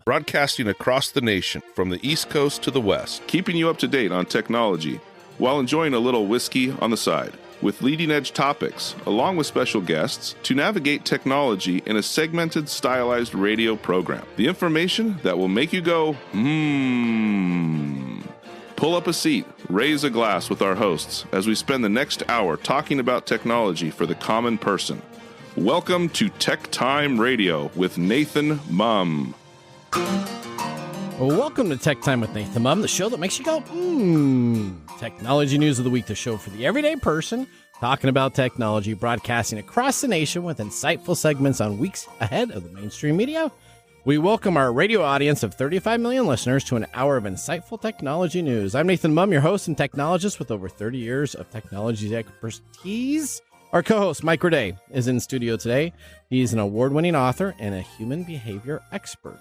Broadcasting across the nation from the East Coast to the West, keeping you up to date on technology while enjoying a little whiskey on the side. With leading-edge topics, along with special guests, to navigate technology in a segmented, stylized radio program. The information that will make you go, Pull up a seat, raise a glass with our hosts as we spend the next hour talking about technology for the common person. Welcome to Tech Time Radio with Nathan Mumm. Welcome to Tech Time with Nathan Mumm, the show that makes you go, Technology news of the week, the show for the everyday person, talking about technology, broadcasting across the nation with insightful segments on weeks ahead of the mainstream media. We welcome our radio audience of 35 million listeners to an hour of insightful technology news. I'm Nathan Mumm, your host and technologist with over 30 years of technology expertise. Our co-host, Mike Raday, is in studio today. He's an award-winning author and a human behavior expert.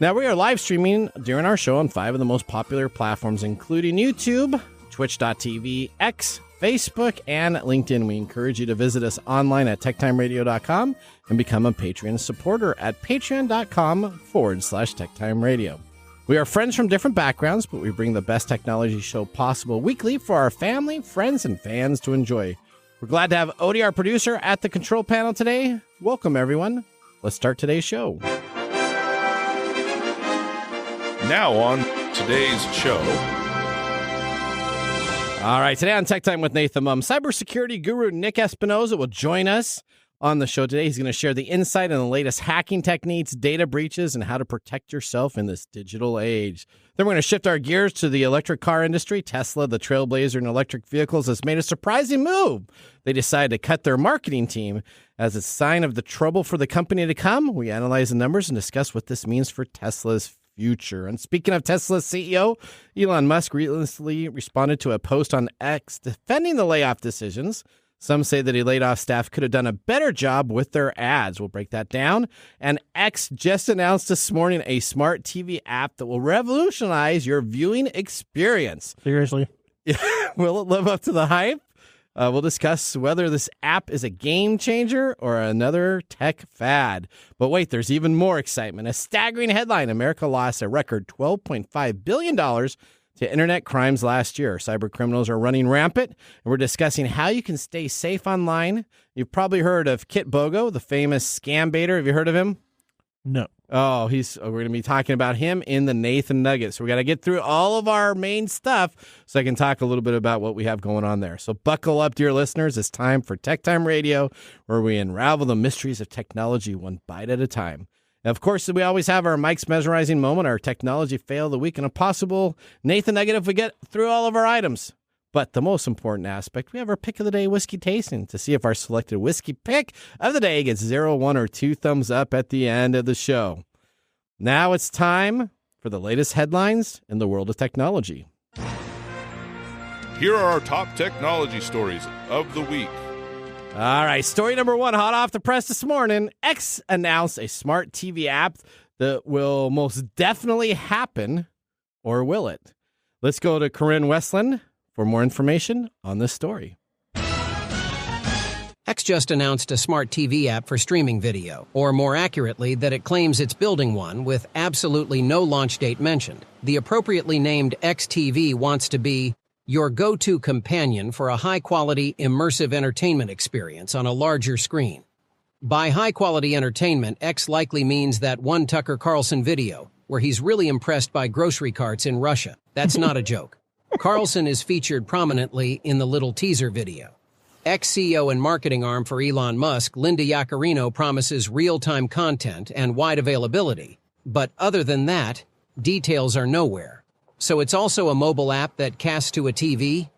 Now, we are live streaming during our show on 5 of the most popular platforms, including YouTube, Twitch.tv, X, Facebook, and LinkedIn. We encourage you to visit us online at techtimeradio.com and become a Patreon supporter at patreon.com/techtimeradio. We are friends from different backgrounds, but we bring the best technology show possible weekly for our family, friends, and fans to enjoy. We're glad to have Odie, our producer, at the control panel today. Welcome, everyone. Let's start today's show. Now on today's show. All right, today on Tech Time with Nathan Mumm, cybersecurity guru Nick Espinosa will join us on the show today. He's going to share the insight on the latest hacking techniques, data breaches, and how to protect yourself in this digital age. Then we're going to shift our gears to the electric car industry. Tesla, the trailblazer in electric vehicles, has made a surprising move. They decided to cut their marketing team as a sign of the trouble for the company to come. We analyze the numbers and discuss what this means for Tesla's future. And speaking of Tesla's CEO, Elon Musk recently responded to a post on X defending the layoff decisions. Some say that he laid off staff could have done a better job with their ads. We'll break that down. And X just announced this morning a smart TV app that will revolutionize your viewing experience. Seriously? Will it live up to the hype? We'll discuss whether this app is a game changer or another tech fad. But wait, there's even more excitement. A staggering headline: America lost a record $12.5 billion to internet crimes last year. Cyber criminals are running rampant, and we're discussing how you can stay safe online. You've probably heard of Kit Bogo, the famous scam baiter. Have you heard of him? No. Oh, we're going to be talking about him in the Nathan Nugget. So we got to get through all of our main stuff so I can talk a little bit about what we have going on there. So buckle up, dear listeners. It's time for Tech Time Radio, where we unravel the mysteries of technology one bite at a time. And of course, we always have our Mike's mesmerizing moment, our technology fail of the week, and a possible Nathan Nugget if we get through all of our items. But the most important aspect, we have our pick of the day whiskey tasting to see if our selected whiskey pick of the day gets 0, 1, or 2 thumbs up at the end of the show. Now it's time for the latest headlines in the world of technology. Here are our top technology stories of the week. All right, story number 1, hot off the press this morning. X announced a smart TV app that will most definitely happen, or will it? Let's go to Corinne Westland for more information on this story. X just announced a smart TV app for streaming video, or more accurately, that it claims it's building one with absolutely no launch date mentioned. The appropriately named X TV wants to be your go-to companion for a high-quality, immersive entertainment experience on a larger screen. By high-quality entertainment, X likely means that one Tucker Carlson video, where he's really impressed by grocery carts in Russia. That's not a joke. Carlson is featured prominently in the little teaser video. Ex-CEO and marketing arm for Elon Musk, Linda Yaccarino, promises real-time content and wide availability. But other than that, details are nowhere. So it's also a mobile app that casts to a TV?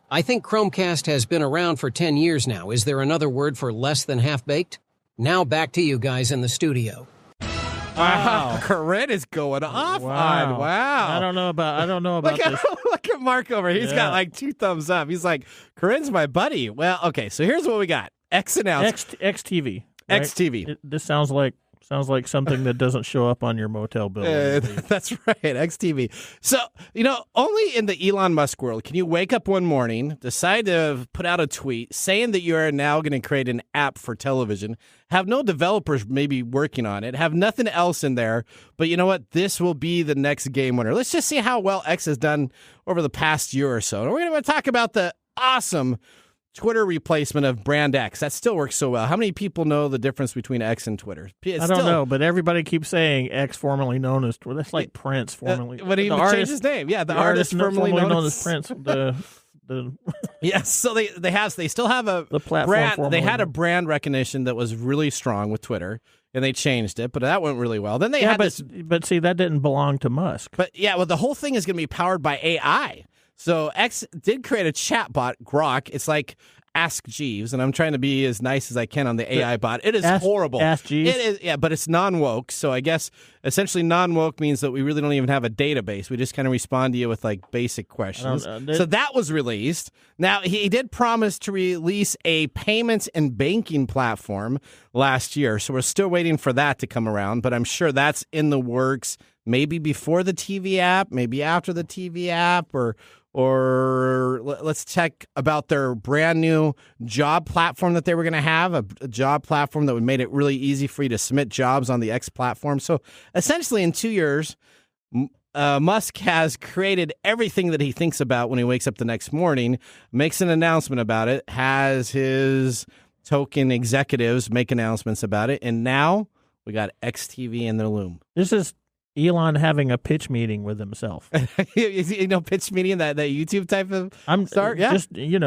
I think Chromecast has been around for 10 years now. Is there another word for less than half-baked? Now back to you guys in the studio. Wow, Corinne is going off on. Wow. I don't know about this. Look at Mark over here. He's got like 2 thumbs up. He's like, Corinne's my buddy. Well, okay, so here's what we got. X announced. XTV. Right? XTV. This sounds like Sounds like something that doesn't show up on your motel bill. That's right, XTV. So, only in the Elon Musk world can you wake up one morning, decide to put out a tweet saying that you are now going to create an app for television, have no developers maybe working on it, have nothing else in there, but you know what? This will be the next game winner. Let's just see how well X has done over the past year or so. And we're going to talk about the awesome Twitter replacement of brand X. That still works so well. How many people know the difference between X and Twitter? I don't know, but everybody keeps saying X, formerly known as Twitter. That's like Prince, formerly. When he changed his name. Yeah, the artist formerly known as Prince. Yes, so they still have the platform. They had a brand recognition that was really strong with Twitter, and they changed it, but that went really well. Then they had this. But see, that didn't belong to Musk. But the whole thing is going to be powered by AI. So X did create a chat bot, Grok. It's like Ask Jeeves, and I'm trying to be as nice as I can on the AI bot. It is horrible. Ask Jeeves? It is, but it's non-woke. So I guess essentially non-woke means that we really don't even have a database. We just kind of respond to you with like basic questions. So that was released. Now, he did promise to release a payments and banking platform last year. So we're still waiting for that to come around, but I'm sure that's in the works. Maybe before the TV app, maybe after the TV app, or let's check about their brand new job platform that they were going to have, a job platform that would made it really easy for you to submit jobs on the X platform. So essentially in 2 years, Musk has created everything that he thinks about when he wakes up the next morning, makes an announcement about it, has his token executives make announcements about it, and now we got XTV in the loom. This is Elon having a pitch meeting with himself. Pitch meeting, that YouTube type of start? Yeah.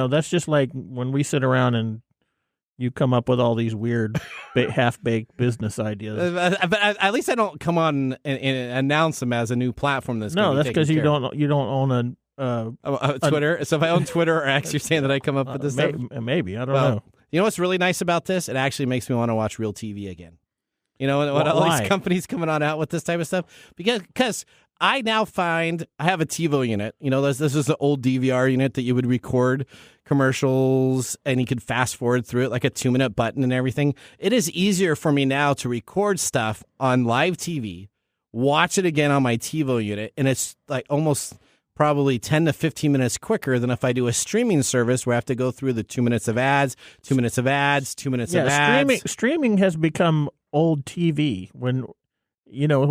That's just like when we sit around and you come up with all these weird half-baked business ideas. But at least I don't come on and announce them as a new platform that's going to be that's because you don't own Twitter. So if I own Twitter or X, you're saying that I come up with this stuff? Maybe. I don't know. You know what's really nice about this? It actually makes me want to watch real TV again. What all these companies coming out with this type of stuff? Because I now find I have a TiVo unit. This is the old DVR unit that you would record commercials and you could fast forward through it like a 2-minute button and everything. It is easier for me now to record stuff on live TV, watch it again on my TiVo unit, and it's like almost probably 10 to 15 minutes quicker than if I do a streaming service where I have to go through the 2 minutes of ads, 2 minutes of ads, 2 minutes of ads. Streaming has become old TV. When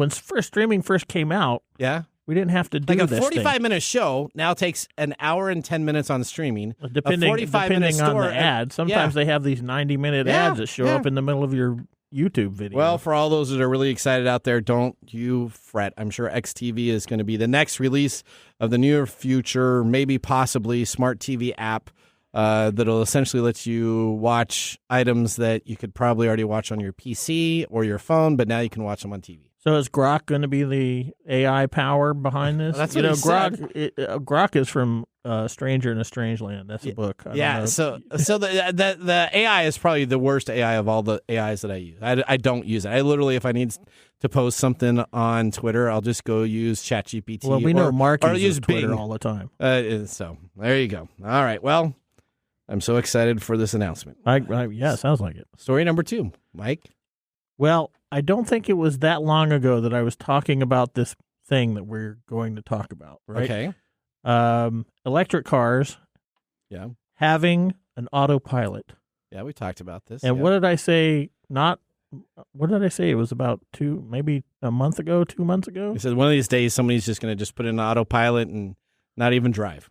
streaming first came out, we didn't have to do like a 45-minute show now takes an hour and 10 minutes on streaming. Depending on the ad, sometimes they have these 90-minute ads that show up in the middle of your YouTube video. Well, for all those that are really excited out there, don't you fret. I'm sure XTV is going to be the next release of the near future, maybe possibly smart TV app that'll essentially let you watch items that you could probably already watch on your PC or your phone, but now you can watch them on TV. So is Grok going to be the AI power behind this? Well, that's what he said. Grok is from Stranger in a Strange Land. That's a book. So the AI is probably the worst AI of all the AIs that I use. I don't use it. I literally, if I need to post something on Twitter, I'll just go use ChatGPT. Well, we know Mark uses Twitter Bing all the time. So there you go. All right. Well, I'm so excited for this announcement. Sounds like it. Story number 2, Mike. Well, I don't think it was that long ago that I was talking about this thing that we're going to talk about, right? Okay. Electric cars having an autopilot. Yeah, we talked about this. And what did I say? What did I say? It was about 2 months ago. You said one of these days somebody's just going to just put in an autopilot and not even drive.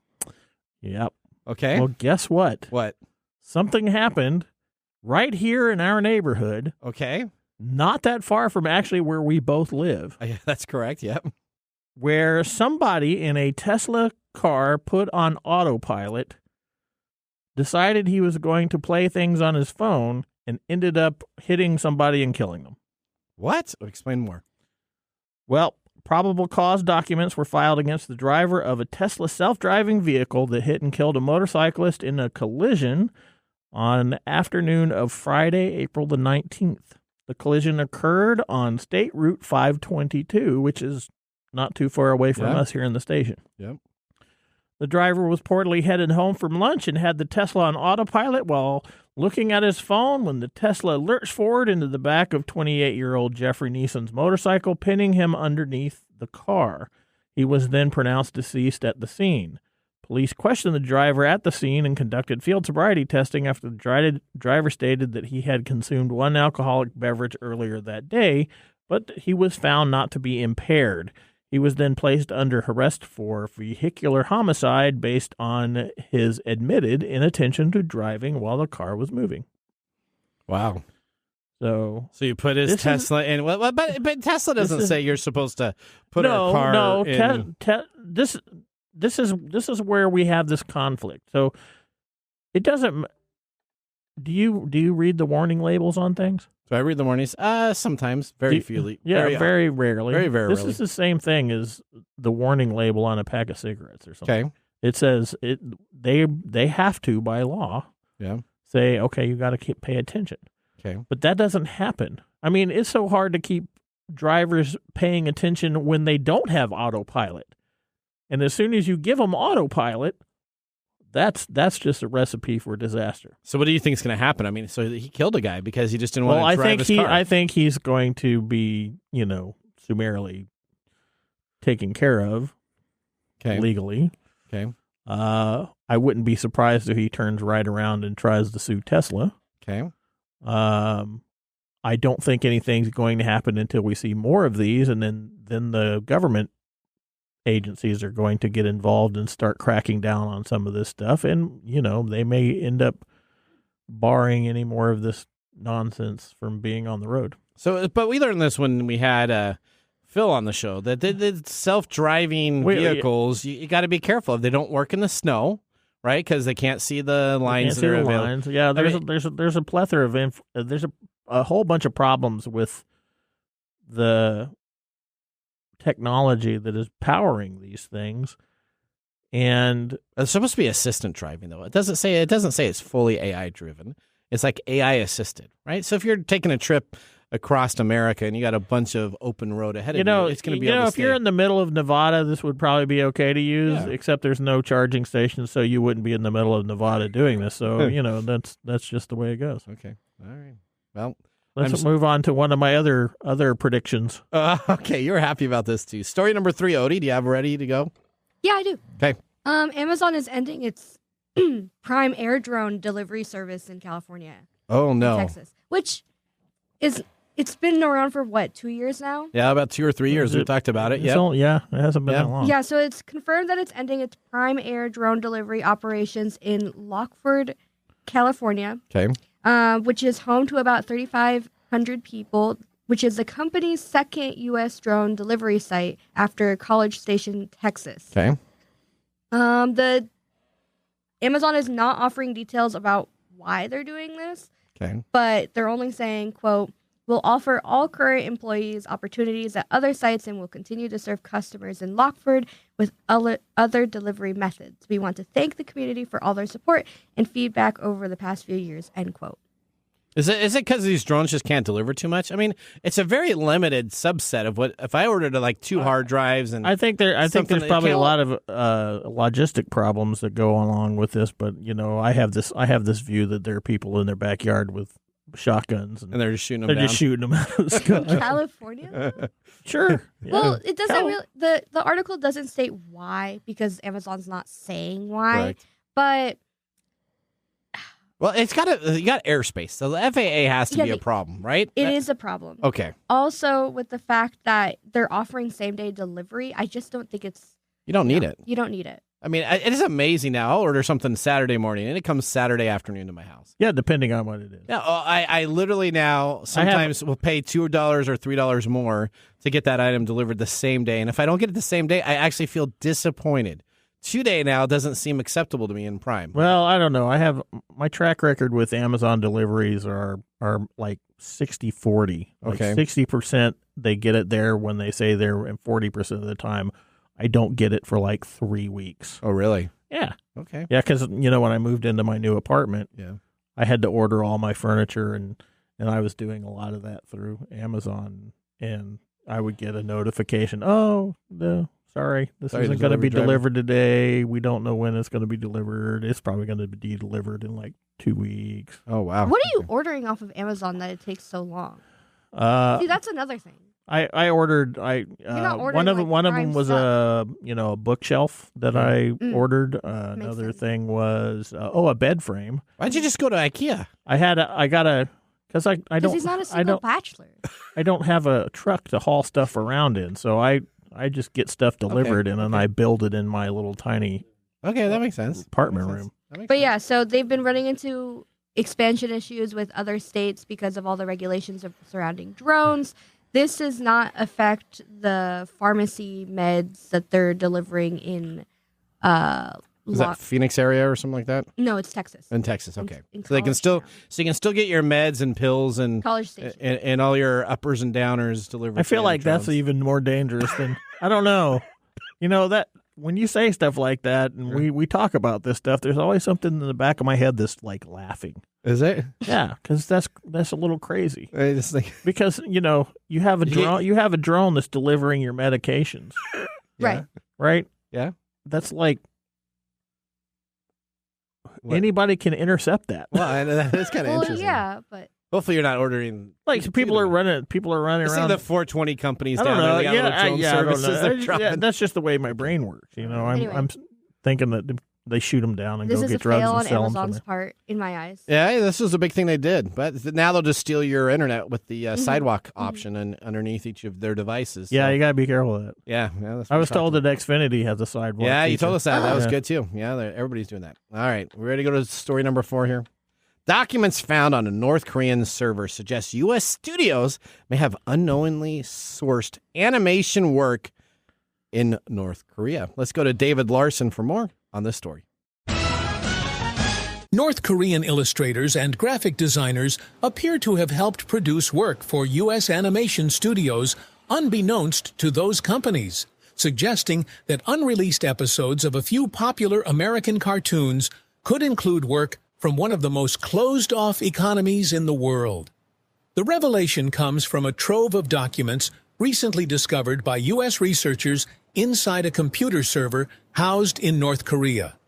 Yep. Okay. Well, guess what? What? Something happened right here in our neighborhood. Okay. Not that far from actually where we both live. That's correct, yep. Where somebody in a Tesla car put on autopilot, decided he was going to play things on his phone, and ended up hitting somebody and killing them. What? Explain more. Well, probable cause documents were filed against the driver of a Tesla self-driving vehicle that hit and killed a motorcyclist in a collision on the afternoon of Friday, April the 19th. The collision occurred on State Route 522, which is not too far away from us here in the station. Yep. The driver was reportedly headed home from lunch and had the Tesla on autopilot while looking at his phone when the Tesla lurched forward into the back of 28-year-old Jeffrey Neeson's motorcycle, pinning him underneath the car. He was then pronounced deceased at the scene. Police questioned the driver at the scene and conducted field sobriety testing after the driver stated that he had consumed one alcoholic beverage earlier that day, but he was found not to be impaired. He was then placed under arrest for vehicular homicide based on his admitted inattention to driving while the car was moving. Wow. So you put his Tesla in. Well, but Tesla doesn't say you're supposed to put a car in. This is where we have this conflict. So it doesn't. Do you read the warning labels on things? Do I read the warnings? Sometimes, very rarely. Very rarely. Very rarely. This is the same thing as the warning label on a pack of cigarettes or something. Okay. It says they have to by law. Yeah. Say, okay, you got to pay attention. Okay. But that doesn't happen. I mean, it's so hard to keep drivers paying attention when they don't have autopilot. And as soon as you give them autopilot, that's just a recipe for disaster. So what do you think is going to happen? I mean, so he killed a guy because he just didn't want to drive his car. I think he's going to be, summarily taken care of legally. Okay. I wouldn't be surprised if he turns right around and tries to sue Tesla. Okay. I don't think anything's going to happen until we see more of these, and then the government agencies are going to get involved and start cracking down on some of this stuff, and they may end up barring any more of this nonsense from being on the road. So, but we learned this when we had Phil on the show, that the self-driving vehicles, you got to be careful if they don't work in the snow, right? Because they can't see the lines that are available. Yeah, there's a plethora of there's a whole bunch of problems with the technology that is powering these things, and it's supposed to be assistant driving, though. It doesn't say it's fully AI driven. It's like AI assisted, right? So if you're taking a trip across America and you got a bunch of open road ahead of you, it's going to be able to if you're in the middle of Nevada, this would probably be okay to use, except there's no charging stations, so you wouldn't be in the middle of Nevada doing this. So that's just the way it goes. Okay, all right. Well, let's move on to one of my other predictions. Okay, you're happy about this too. Story number 3, Odie. Do you have ready to go? Yeah, I do. Okay. Amazon is ending its Prime Air drone delivery service in California. Oh no, Texas, which it's been around for 2 years now? Yeah, about 2 or 3 years. We talked about it. Yeah, it hasn't been that long. Yeah, so it's confirmed that it's ending its Prime Air drone delivery operations in Lockford, California. Okay. Which is home to about 3,500 people, which is the company's second U.S. drone delivery site after College Station, Texas. Okay. The Amazon is not offering details about why they're doing this. Okay. But they're only saying, quote, "We'll offer all current employees opportunities at other sites and will continue to serve customers in Lockford with other delivery methods. We want to thank the community for all their support and feedback over the past few years," end quote. Is it because these drones just can't deliver too much? I mean, it's a very limited subset of what if I ordered 2 hard drives and I think there's probably a lot of logistic problems that go along with this, but I have this view that there are people in their backyard with shotguns and they're just shooting them down. Just shooting them out of the sky. California? Sure. Yeah. Well, it doesn't really the article doesn't state why because Amazon's not saying why. Correct. But well, you got airspace, so the FAA has to be a problem, right? It is a problem. Okay. Also, with the fact that they're offering same-day delivery, I just don't think it's... You don't need it. You don't need it. I mean, it is amazing now. I'll order something Saturday morning, and it comes Saturday afternoon to my house. Yeah, depending on what it is. Yeah, I literally now sometimes will pay $2 or $3 more to get that item delivered the same day, and if I don't get it the same day, I actually feel disappointed. 2-day now doesn't seem acceptable to me in Prime. Well, I don't know. I have my track record with Amazon deliveries are like 60-40. Okay. 60% they get it there when they say they're, and 40% of the time I don't get it for 3 weeks. Oh, really? Yeah. Okay. Yeah, because when I moved into my new apartment, I had to order all my furniture, and I was doing a lot of that through Amazon, and I would get a notification, the Sorry, this Sorry, isn't the going to be delivery driver. delivered today. We don't know when it's going to be delivered. It's probably going to be delivered in like 2 weeks. Oh, wow. What are you ordering off of Amazon that it takes so long? See, that's another thing. I ordered. not ordering, one of like, one of prime them was stuff. a bookshelf that I ordered. Another sense. thing was a bed frame. Why'd you just go to IKEA? Because I Because don't he's not a single bachelor. I don't have a truck to haul stuff around in, so I just get stuff delivered and then I build it in my little tiny Okay, that makes sense. apartment room. But yeah, so they've been running into expansion issues with other states because of all the regulations surrounding drones. This does not affect the pharmacy meds that they're delivering in Is that Phoenix area or something like that? No, it's Texas. In Texas, okay. In So they can College still, Town. so you can still get your meds and pills and College Station. and all your uppers and downers delivered. I feel to like that's drones. even more dangerous than I don't know. You know that when you say stuff like that and we talk about this stuff, there's always something in the back of my head that's like laughing. Is it? Yeah, because that's a little crazy. I just think, Because you have a drone. You have a drone that's delivering your medications, Right. right? Yeah. That's like What? anybody can intercept that. well, that is kind of Well, interesting. yeah, but Hopefully, you're not ordering. Like people are running I see around. the 420 companies I down don't know. there. They got little drone I don't services know. they're dropping. That's just the way my brain works. Anyway. I'm thinking that they shoot them down and this go is a get drugs fail and on sell Amazon's them. part, in my eyes. Yeah, this was a big thing they did. But now they'll just steal your internet with the sidewalk option and underneath each of their devices. Yeah, So, you got to be careful of that. yeah. That's I what was we told talked that Xfinity has a sidewalk. Yeah, you feature. told us that. That was Yeah. good too. Yeah, everybody's doing that. All right, we ready to go to story number 4 here? Documents found on a North Korean server suggest U.S. studios may have unknowingly sourced animation work in North Korea. Let's go to David Larson for more on this story. North Korean illustrators and graphic designers appear to have helped produce work for U.S. animation studios unbeknownst to those companies, suggesting that unreleased episodes of a few popular American cartoons could include work from one of the most closed-off economies in the world. The revelation comes from a trove of documents recently discovered by U.S. researchers inside a computer server housed in North Korea.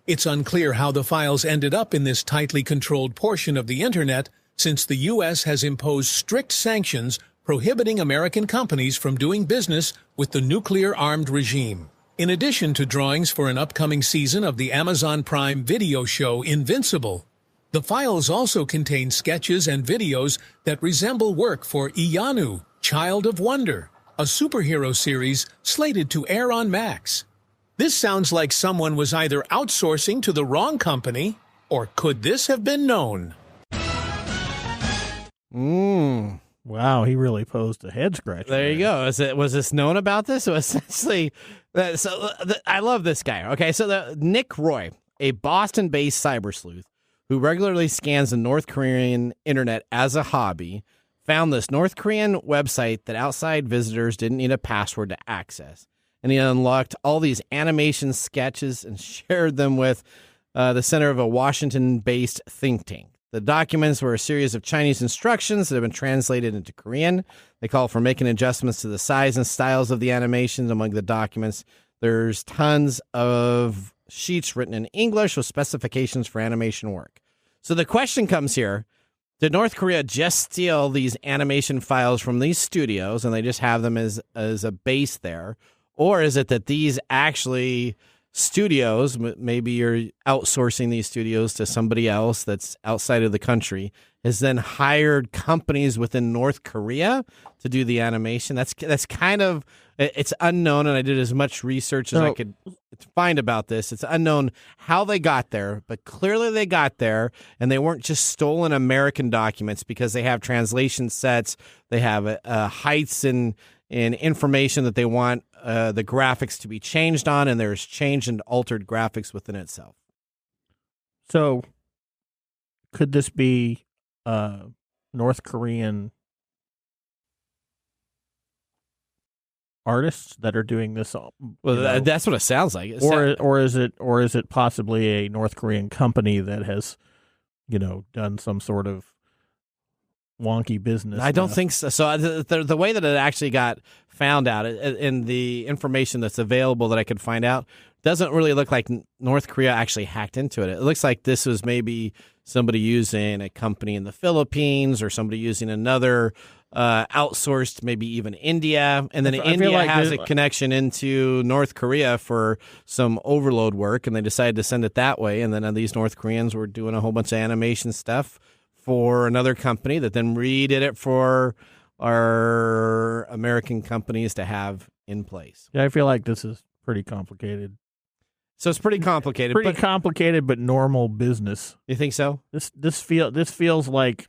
It's unclear how the files ended up in this tightly controlled portion of the Internet, since the U.S. has imposed strict sanctions prohibiting American companies from doing business with the nuclear-armed regime. In addition to drawings for an upcoming season of the Amazon Prime video show Invincible, the files also contain sketches and videos that resemble work for Iyanu, Child of Wonder, a superhero series slated to air on Max. This sounds like someone was either outsourcing to the wrong company, or could this have been known? Wow, he really posed a head scratcher. There you go. Was this known about this? So essentially, I love this guy. Okay, so Nick Roy, a Boston-based cyber sleuth who regularly scans the North Korean internet as a hobby, found this North Korean website that outside visitors didn't need a password to access. And he unlocked all these animation sketches and shared them with the center of a Washington-based think tank. The documents were a series of Chinese instructions that have been translated into Korean. They call for making adjustments to the size and styles of the animations. Among the documents, there's tons of sheets written in English with specifications for animation work. So the question comes here, did North Korea just steal these animation files from these studios and they just have them as a base there? Or is it that these actually studios, maybe you're outsourcing these studios to somebody else that's outside of the country, has then hired companies within North Korea to do the animation? That's kind of, it's unknown, and I did as much research as I could find about this. It's unknown how they got there, but clearly they got there, and they weren't just stolen American documents because they have translation sets, they have heights and information that they want the graphics to be changed on, and there's changed and altered graphics within itself. So, could this be North Korean artists that are doing this? Well, that's what it sounds like. Or is it possibly a North Korean company that has, done some sort of wonky business. I don't think so. So the way that it actually got found out in the information that's available that I could find out doesn't really look like North Korea actually hacked into it. It looks like this was maybe somebody using a company in the Philippines or somebody using another outsourced, maybe even India. And then India has a connection into North Korea for some overload work, and they decided to send it that way. And then these North Koreans were doing a whole bunch of animation stuff for another company that then redid it for our American companies to have in place. Yeah, I feel like this is pretty complicated. So it's pretty complicated. Complicated, but normal business. You think so? This feels like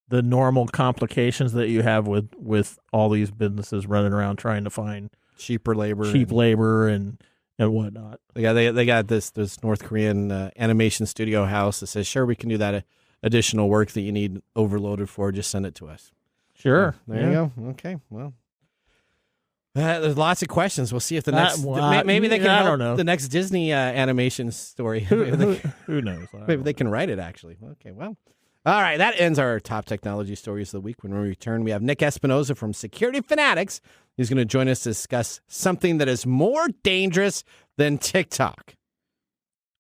the normal complications that you have with all these businesses running around trying to find cheap labor and whatnot. They got this North Korean animation studio house that says, sure, we can do that additional work that you need overloaded for. Just send it to us. Sure. There you go. Okay. Well, there's lots of questions. We'll see if the next maybe they can help. I don't know. The next Disney animation story. Who knows? Maybe they can write it actually. Okay. Well. All right, that ends our top technology stories of the week. When we return, we have Nick Espinosa from Security Fanatics. He's going to join us to discuss something that is more dangerous than TikTok.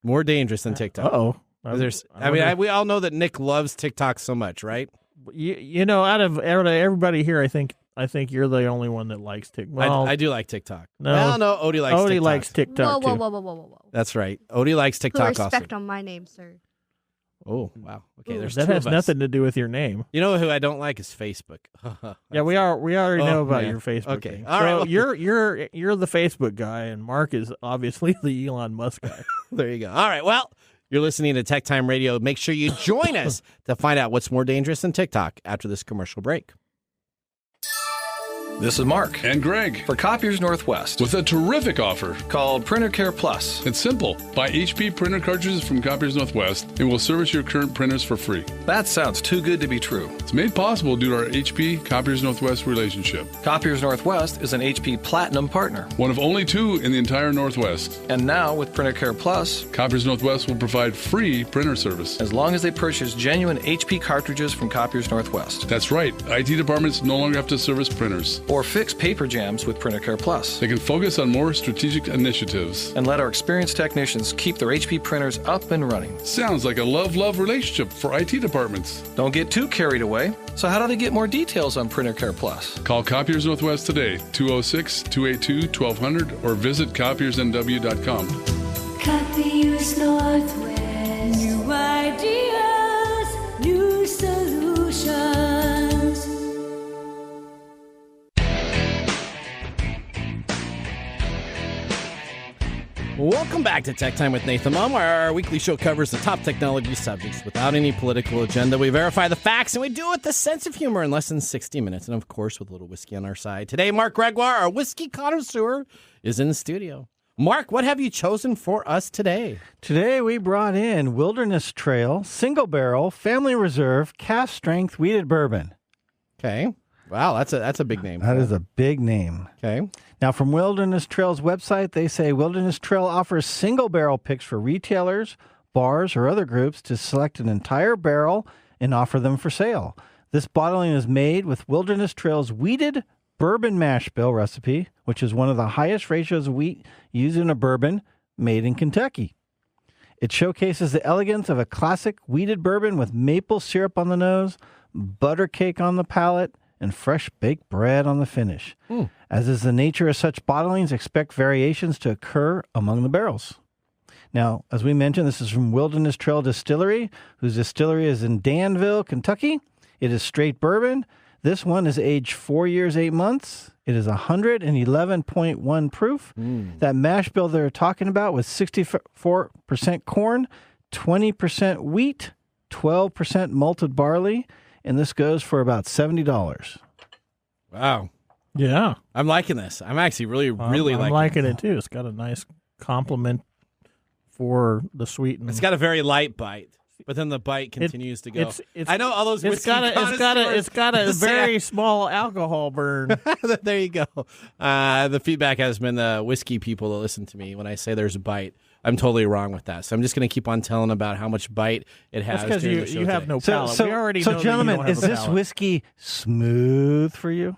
More dangerous than TikTok. Uh-oh. We all know that Nick loves TikTok so much, right? You know, out of everybody here, I think you're the only one that likes TikTok. Well, I do like TikTok. No, Odie likes TikTok. Odie likes TikTok too. Whoa. That's right. Odie likes TikTok Put respect also. on my name, sir. Oh, wow. Okay, there's that two has of us. nothing to do with your name. You know who I don't like is Facebook. Yeah, we already know about your Facebook. Okay. Thing. All right. So you're the Facebook guy, and Mark is obviously the Elon Musk guy. There you go. All right. Well, you're listening to Tech Time Radio. Make sure you join us to find out what's more dangerous than TikTok after this commercial break. This is Mark. And Greg. For Copiers Northwest. With a terrific offer. Called Printer Care Plus. It's simple. Buy HP printer cartridges from Copiers Northwest and we'll service your current printers for free. That sounds too good to be true. It's made possible due to our HP Copiers Northwest relationship. Copiers Northwest is an HP Platinum partner. One of only 2 in the entire Northwest. And now with Printer Care Plus, Copiers Northwest will provide free printer service. As long as they purchase genuine HP cartridges from Copiers Northwest. That's right. IT departments no longer have to service printers. Or fix paper jams with Printer Care Plus. They can focus on more strategic initiatives. And let our experienced technicians keep their HP printers up and running. Sounds like a love-love relationship for IT departments. Don't get too carried away. So how do they get more details on Printer Care Plus? Call Copiers Northwest today, 206-282-1200, or visit copiersnw.com. Copiers Northwest. New ideas, new solutions. Welcome back to Tech Time with Nathan Mum, where our weekly show covers the top technology subjects without any political agenda. We verify the facts, and we do it with a sense of humor in less than 60 minutes, and of course with a little whiskey on our side. Today, Mark Gregoire, our whiskey connoisseur, is in the studio. Mark, what have you chosen for us today? Today we brought in Wilderness Trail, Single Barrel, Family Reserve, Cask Strength Wheated Bourbon. Okay. Wow, that's a big name. That is a big name. Okay. Now, from Wilderness Trail's website, they say Wilderness Trail offers single barrel picks for retailers, bars, or other groups to select an entire barrel and offer them for sale. This bottling is made with Wilderness Trail's wheated bourbon mash bill recipe, which is one of the highest ratios of wheat used in a bourbon made in Kentucky. It showcases the elegance of a classic wheated bourbon with maple syrup on the nose, butter cake on the palate, and fresh baked bread on the finish. As is the nature of such bottlings, expect variations to occur among the barrels. Now, as we mentioned, this is from Wilderness Trail Distillery, whose distillery is in Danville, Kentucky. It is straight bourbon. This one is aged 4 years, 8 months. It is 111.1 proof. That mash bill they're talking about was 64% corn, 20% wheat, 12% malted barley, and this goes for about $70. Wow. Yeah. I'm liking this. I'm actually really I'm liking it too. It's got a nice compliment for the sweet. It's got a very light bite. But then the bite continues to go. It's I know all those. It's got a very small alcohol burn. There you go. The feedback has been the whiskey people that listen to me when I say there's a bite. I'm totally wrong with that. So I'm just going to keep on telling about how much bite it has. That's because you have no palate. We already know gentlemen, that you don't have is this whiskey smooth for you?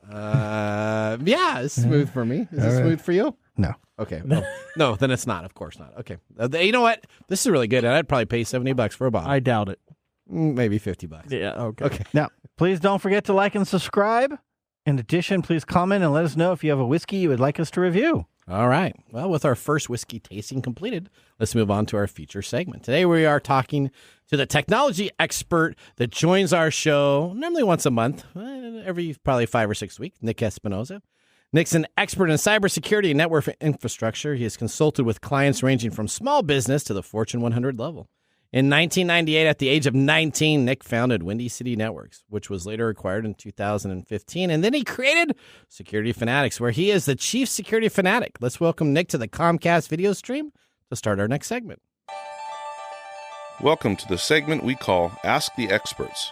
Yeah, it's smooth for me. Is it smooth for you? No. Okay. Well, no, then it's not. Of course not. Okay. You know what? This is really good. I'd probably pay $70 for a bottle. I doubt it. Maybe $50. Yeah. Okay. Okay. Now, please don't forget to like and subscribe. In addition, please comment and let us know if you have a whiskey you would like us to review. All right. Well, with our first whiskey tasting completed, let's move on to our feature segment. Today we are talking to the technology expert that joins our show normally once a month, every probably 5 or 6 weeks, Nick Espinosa. Nick's an expert in cybersecurity and network infrastructure. He has consulted with clients ranging from small business to the Fortune 100 level. In 1998, at the age of 19, Nick founded Windy City Networks, which was later acquired in 2015. And then he created Security Fanatics, where he is the chief security fanatic. Let's welcome Nick to the Comcast video stream to start our next segment. Welcome to the segment we call Ask the Experts,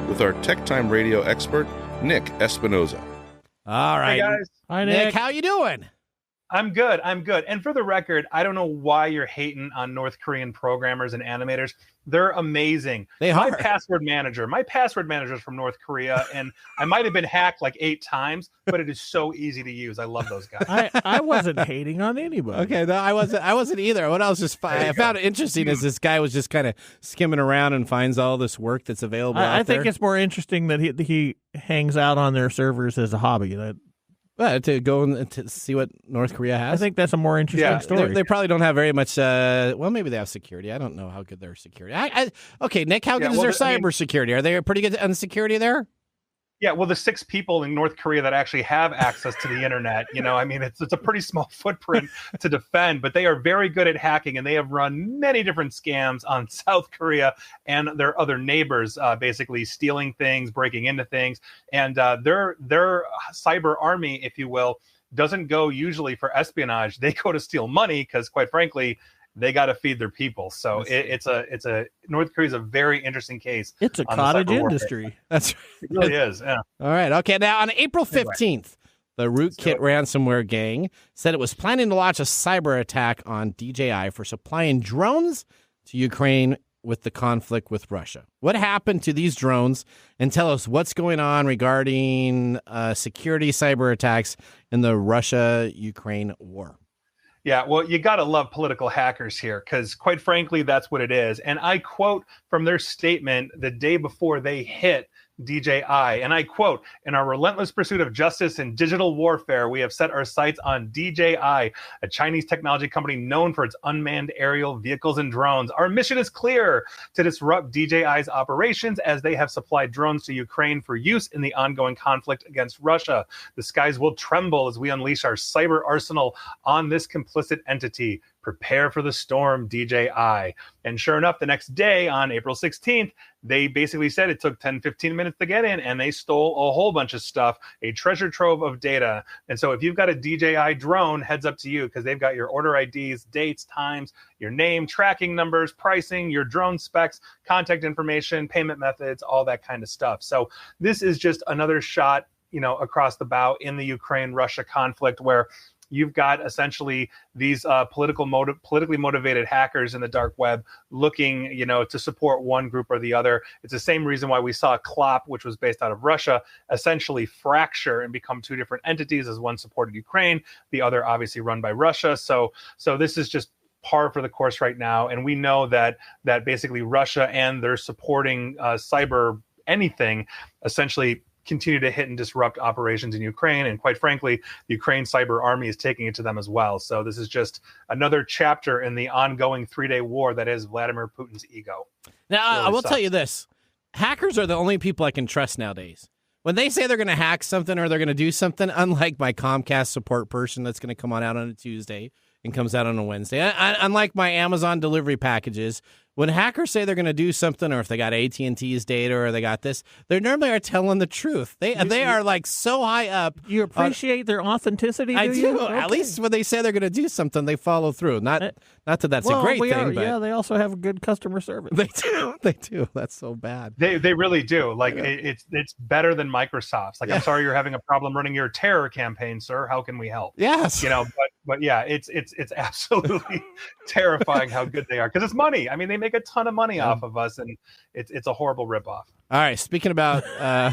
with our Tech Time Radio expert, Nick Espinosa. All right. Hey, guys. Hi, Nick, Nick. how you doing? I'm good. And for the record, I don't know why you're hating on North Korean programmers and animators. They're amazing. They are. My password manager is from North Korea, and I might have been hacked like 8 times, but it is so easy to use. I love those guys. I wasn't hating on anybody. Okay, no, I wasn't either. What I found it interesting is this guy was just kind of skimming around and finds all this work that's available out I there. think it's more interesting that he hangs out on their servers as a hobby. To go and to see what North Korea has. I think that's a more interesting story. They probably don't have very much. Well, maybe they have security. I don't know how good their security. Okay, Nick, how good is their cybersecurity? Are they pretty good on security there? Yeah, well, the 6 people in North Korea that actually have access to the internet, it's a pretty small footprint to defend, but they are very good at hacking, and they have run many different scams on South Korea and their other neighbors, basically stealing things, breaking into things, and their cyber army, if you will, doesn't go usually for espionage. They go to steal money because, quite frankly, they got to feed their people. So it's a North Korea's a very interesting case. It's a cottage industry. That's right. It really is. Yeah. All right. Okay. Now on April 15th, the Rootkit ransomware gang said it was planning to launch a cyber attack on DJI for supplying drones to Ukraine with the conflict with Russia. What happened to these drones? And tell us what's going on regarding security cyber attacks in the Russia-Ukraine war. Yeah, well, you got to love political hackers here because, quite frankly, that's what it is. And I quote from their statement the day before they hit DJI, and I quote, "In our relentless pursuit of justice in digital warfare, we have set our sights on DJI, a Chinese technology company known for its unmanned aerial vehicles and drones. Our mission is clear: to disrupt DJI's operations as they have supplied drones to Ukraine for use in the ongoing conflict against Russia. The skies will tremble as we unleash our cyber arsenal on this complicit entity. Prepare for the storm, DJI." And sure enough, the next day on April 16th, they basically said it took 10, 15 minutes to get in, and they stole a whole bunch of stuff, a treasure trove of data. And so if you've got a DJI drone, heads up to you because they've got your order IDs, dates, times, your name, tracking numbers, pricing, your drone specs, contact information, payment methods, all that kind of stuff. So this is just another shot, across the bow in the Ukraine-Russia conflict where you've got essentially these politically motivated hackers in the dark web looking, to support one group or the other. It's the same reason why we saw Clop, which was based out of Russia, essentially fracture and become 2 different entities, as one supported Ukraine, the other obviously run by Russia. So this is just par for the course right now. And we know that basically Russia and their supporting cyber anything essentially continue to hit and disrupt operations in Ukraine. And quite frankly, the Ukraine cyber army is taking it to them as well. So this is just another chapter in the ongoing 3-day war that is Vladimir Putin's ego. Now, I will tell you this. Hackers are the only people I can trust nowadays. When they say they're going to hack something or they're going to do something, unlike my Comcast support person that's going to come on out on a Tuesday and comes out on a Wednesday. Unlike my Amazon delivery packages, when hackers say they're going to do something, or if they got AT&T's data or they got this, they normally are telling the truth. They are like so high up. You appreciate their authenticity, I do. you? At Okay. least when they say they're going to do something, they follow through. Not that that's Well, a great thing, but yeah, they also have good customer service. they do. They do. That's so bad. They really do. Like it's better than Microsoft's. Like, I'm sorry you're having a problem running your terror campaign, sir. How can we help? Yes. But yeah, it's absolutely terrifying how good they are, because it's money. I mean, they make a ton of money off of us, and it's a horrible ripoff. All right. Speaking about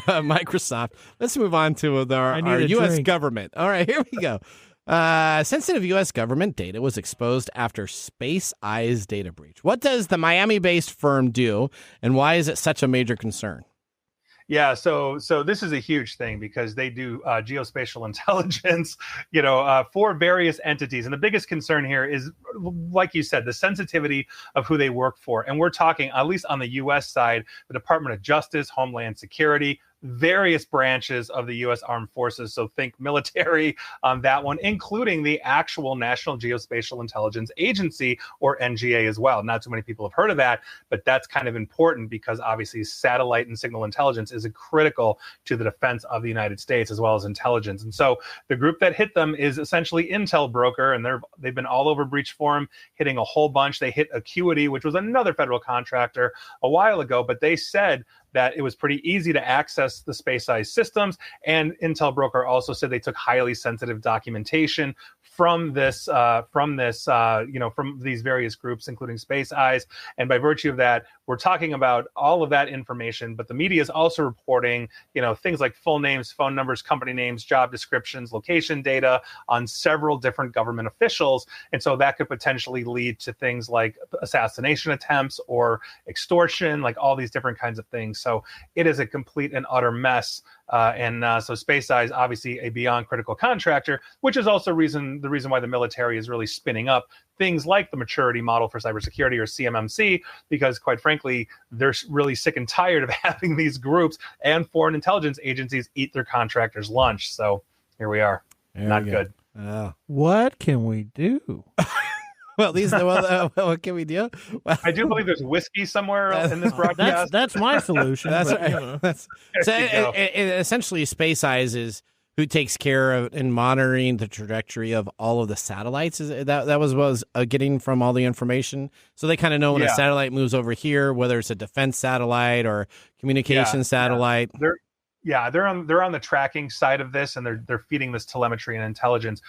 Microsoft, let's move on to our U.S. government. All right, here we go. Sensitive U.S. government data was exposed after Space Eyes data breach. What does the Miami-based firm do, and why is it such a major concern? Yeah, so this is a huge thing because they do geospatial intelligence, for various entities. And the biggest concern here is, like you said, the sensitivity of who they work for. And we're talking, at least on the U.S. side, the Department of Justice, Homeland Security, various branches of the U.S. Armed Forces. So think military on that one, including the actual National Geospatial Intelligence Agency, or NGA, as well. Not too many people have heard of that, but that's kind of important because obviously satellite and signal intelligence is critical to the defense of the United States as well as intelligence. And so the group that hit them is essentially Intel Broker, and they've been all over breach forum, hitting a whole bunch. They hit Acuity, which was another federal contractor a while ago, but they said that it was pretty easy to access the Space Eyes systems. And Intel Broker also said they took highly sensitive documentation from from these various groups, including Space Eyes. And by virtue of that, we're talking about all of that information, but the media is also reporting, things like full names, phone numbers, company names, job descriptions, location data on several different government officials. And so that could potentially lead to things like assassination attempts or extortion, like all these different kinds of things. So it is a complete and utter mess. So Space Eyes, obviously a beyond critical contractor, which is also the reason why the military is really spinning up things like the maturity model for cybersecurity, or CMMC, because quite frankly, they're really sick and tired of having these groups and foreign intelligence agencies eat their contractors' lunch. So here we are. Not good. What can we do? Well, what can we do? Well, I do believe there's whiskey somewhere in this broadcast. That's my solution. That's right. Essentially, Space Eyes is who takes care of and monitoring the trajectory of all of the satellites. That was getting from all the information. So they kind of know when a satellite moves over here, whether it's a defense satellite or communication satellite. They're on the tracking side of this, and they're feeding this telemetry and intelligence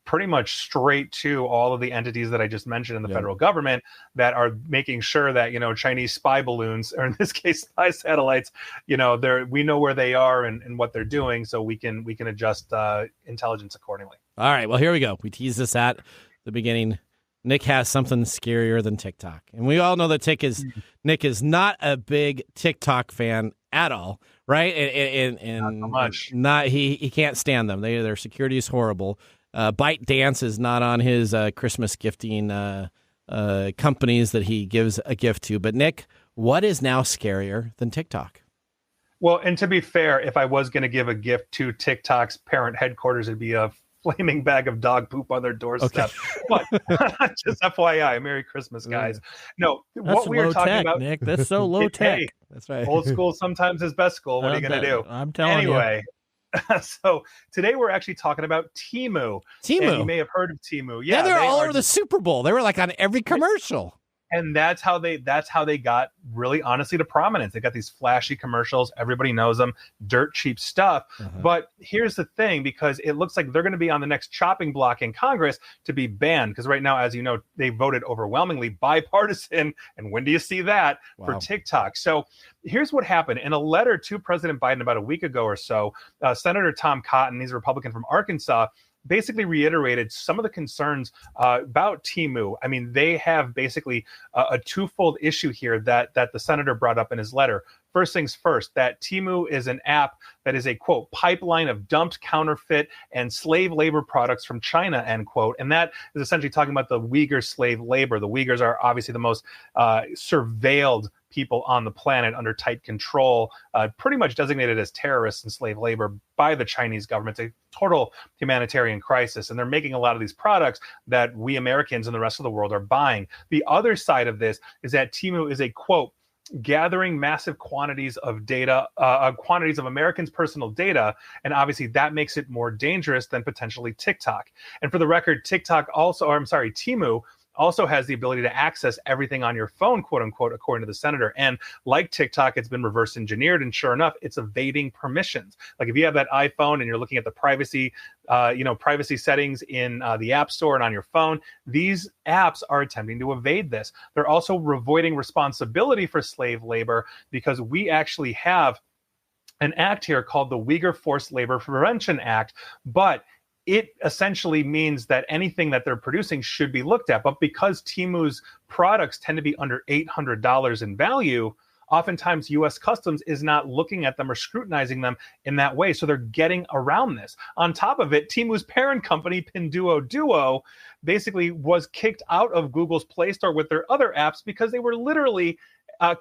pretty much straight to all of the entities that I just mentioned in the federal government that are making sure that Chinese spy balloons, or in this case spy satellites, we know where they are and what they're doing, so we can adjust intelligence accordingly. All right, well, here we go. We teased this at the beginning. Nick has something scarier than TikTok, and we all know that Nick is not a big TikTok fan at all, right? And not so much. He can't stand them. Their security is horrible. ByteDance is not on his Christmas gifting companies that he gives a gift to. But Nick, what is now scarier than TikTok? Well, and to be fair, if I was going to give a gift to TikTok's parent headquarters, it'd be a flaming bag of dog poop on their doorstep. Okay. But just FYI, Merry Christmas, guys. No, That's what we are talking tech, about, Nick. That's so low tech. Hey, that's right. Old school sometimes is best school. What are you going to do? I'm telling you. Anyway, so today we're actually talking about Temu. And you may have heard of Temu. Yeah, they're all over the Super Bowl. They were like on every commercial. And that's how they got really honestly to prominence. They got these flashy commercials. Everybody knows them, dirt cheap stuff. But here's the thing, because it looks like they're going to be on the next chopping block in Congress to be banned. Because right now, as you know, they voted overwhelmingly bipartisan. And when do you see that for TikTok? So here's what happened. In a letter to President Biden about a week ago or so, Senator Tom Cotton, he's a Republican from Arkansas, basically reiterated some of the concerns about Temu. I mean, they have basically a twofold issue here that the senator brought up in his letter. First things first, that Temu is an app that is a, quote, pipeline of dumped counterfeit and slave labor products from China, end quote. And that is essentially talking about the Uyghur slave labor. The Uyghurs are obviously the most surveilled people on the planet under tight control, pretty much designated as terrorists and slave labor by the Chinese government. It's a total humanitarian crisis, and they're making a lot of these products that we Americans and the rest of the world are buying. The other side of this is that Temu is a, quote, gathering massive quantities of data, quantities of Americans' personal data, and obviously that makes it more dangerous than potentially TikTok. And for the record, Temu also has the ability to access everything on your phone, quote unquote, according to the senator. And like TikTok, it's been reverse engineered, and sure enough, it's evading permissions. Like if you have that iPhone and you're looking at the privacy settings in the App Store and on your phone, these apps are attempting to evade this. They're also avoiding responsibility for slave labor, because we actually have an act here called the Uyghur Forced Labor Prevention Act, but it essentially means that anything that they're producing should be looked at. But because Temu's products tend to be under $800 in value, oftentimes U.S. Customs is not looking at them or scrutinizing them in that way. So they're getting around this. On top of it, Temu's parent company, Pinduoduo, basically was kicked out of Google's Play Store with their other apps because they were literally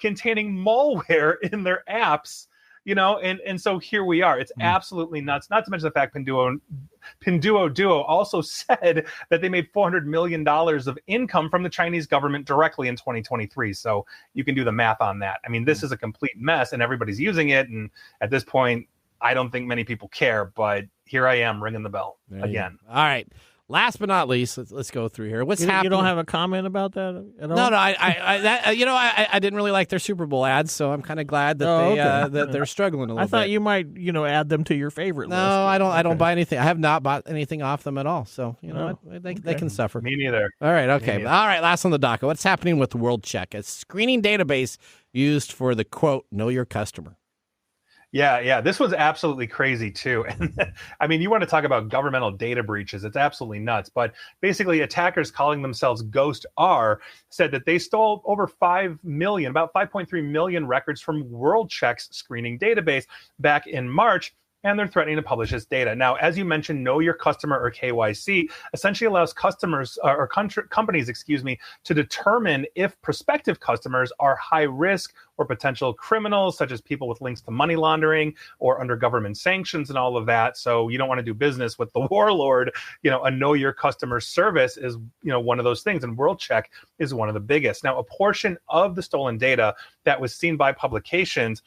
containing malware in their apps. And so here we are. It's absolutely nuts. Not to mention the fact Pinduoduo also said that they made $400 million of income from the Chinese government directly in 2023. So you can do the math on that. I mean, this is a complete mess, and everybody's using it. And at this point, I don't think many people care, but here I am ringing the bell again. All right. Last but not least, let's go through here. What's happening? You don't have a comment about that at all? No. I didn't really like their Super Bowl ads, so I'm kind of glad that that they're struggling a little bit. I thought you might, add them to your favorite list. No, I don't. I don't buy anything. I have not bought anything off them at all. So they can suffer. Me neither. All right. Okay. All right. Last on the docket. What's happening with WorldCheck, a screening database used for the quote "Know Your Customer"? Yeah. This was absolutely crazy, too. And I mean, you want to talk about governmental data breaches. It's absolutely nuts. But basically, attackers calling themselves Ghost R said that they stole over 5 million, about 5.3 million records from WorldCheck's screening database back in March. And they're threatening to publish this data. Now, as you mentioned, Know Your Customer, or KYC, essentially allows customers or companies, to determine if prospective customers are high risk or potential criminals, such as people with links to money laundering or under government sanctions and all of that. So you don't want to do business with the warlord. A Know Your Customer service is, one of those things, and WorldCheck is one of the biggest. Now, a portion of the stolen data that was seen by publications,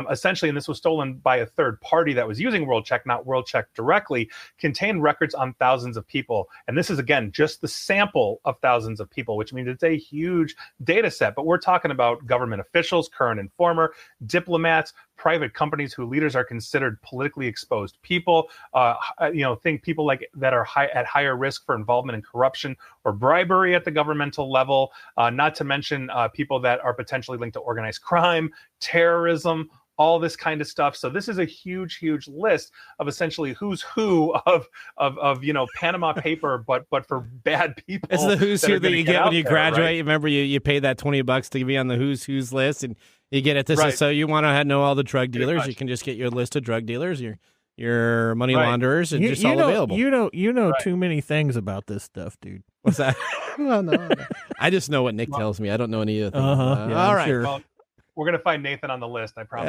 essentially, and this was stolen by a third party that was using WorldCheck, not WorldCheck directly, contained records on thousands of people. And this is, again, just the sample of thousands of people, which means it's a huge data set. But we're talking about government officials, current and former, diplomats, private companies whose leaders are considered politically exposed people, think people like that are at higher risk for involvement in corruption or bribery at the governmental level, not to mention people that are potentially linked to organized crime, terrorism, all this kind of stuff. So this is a huge, huge list of essentially who's who of Panama paper, but for bad people. It's the who's who that you get when you graduate. Right? Remember, you pay that $20 to be on the who's list, and you get it. This right. is so you want to know all the drug dealers. You can just get your list of drug dealers, your money launderers, and just all available. You know too many things about this stuff, dude. What's that? No. I just know what Nick tells me. I don't know any of the things. All right. Sure. Well, we're gonna find Nathan on the list. I promise.